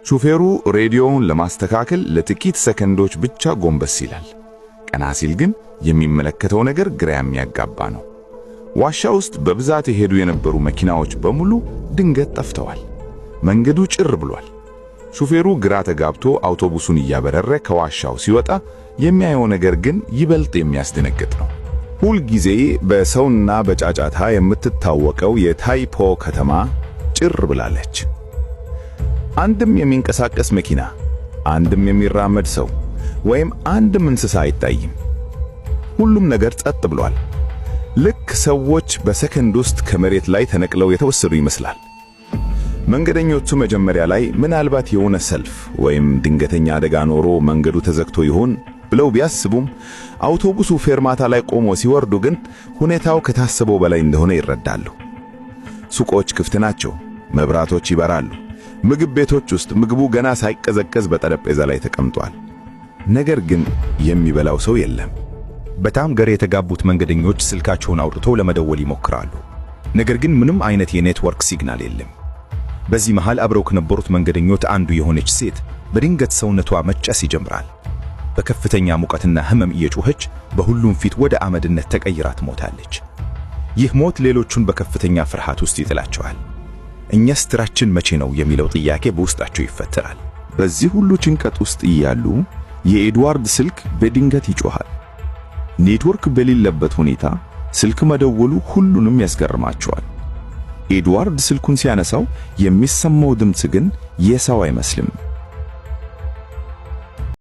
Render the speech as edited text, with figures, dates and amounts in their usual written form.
ሹፌሩ ሬዲዮውን ለማስተካከል ለጥቂት ሰከንዶች ብቻ ጎንበስ ይላል። ቀና ሲል ግን የሚመለከተው ነገር ግራ የሚያጋባ ነው። ዋሻ ውስጥ በብዛት የሄዱ የነበሩ መኪናዎች በሙሉ ድንገት ጠፍተዋል። መንገዱ ጭር ብሏል። ሹፌሩ ግራ ተጋብቶ አውቶቡሱን እያበረረ ከዋሻው ሲወጣ የሚያየው ነገር ግን ይበልጥ የሚያስደነግጥ ነው። ሁል ጊዜ በሰውና በጫጫታ የምትታወቀው የታይፖ ከተማ ጭር ብላለች። አንድም የሚንቀሳቀስ መኪና፣ አንድም የሚራመድ ሰው ወይም አንድም እንስሳ አይታይም። ሁሉም ነገር ጸጥ ብሏል። ልክ ሰዎች በሰከንድ ውስጥ ከመሬት ላይ ተነቅለው የተወሰዱ ይመስላል። መንገደኞቹ መጀመሪያ ላይ ምናልባት የሆነ ሰልፍ ወይም ድንገተኛ አደጋ ኖሮ መንገዱ ተዘግቶ ይሆን ብለው ቢያስቡም አውቶቡሱ ፌርማታ ላይ ቆሞ ሲወርዱ ግን ሁኔታው ከታሰበው በላይ እንደሆነ ይረዳሉ። ሱቆች ክፍት ናቸው፣ መብራቶች ይበራሉ። ምግብ ቤቶች ውስጥ ምግቡ ገና ሳይቀዘቀዝ በጠረጴዛ ላይ ተቀምጧል። ነገር ግን የሚበላው ሰው የለም። በጣም ግራ የተጋቡት መንገደኞች ስልካቸውን አውጥተው ለመደወል ይሞክራሉ። ነገር ግን ምንም አይነት የኔትወርክ ሲግናል የለም። በዚህ መሃል አብረው ከነበሩት መንገደኞች አንዱ የሆነች ሴት በድንገት ሰውነቷ መጨስ ይጀምራል። በከፍተኛ ሙቀትና ህመም እየጮኸች በሁሉም ፊት ወደ አመድነት ተቀይራ ትሞታለች። ይህ ሞት ሌሎቹን በከፍተኛ ፍርሃት ውስጥ ይጥላቸዋል። እኛስ ተራችን መቼ ነው የሚለው ጥያቄ በውስጣቸው ይፈጠራል። በዚህ ሁሉ ጭንቀት ውስጥ እያሉ የኤድዋርድ ስልክ በድንገት ይጮሃል። ኔትወርክ በሌለበት ሁኔታ ስልክ መደወሉ ሁሉንም ያስገርማቸዋል። ኤድዋርድ ስልኩን ሲያነሳው የሚሰማው ድምጽ ግን የሰው አይመስልም።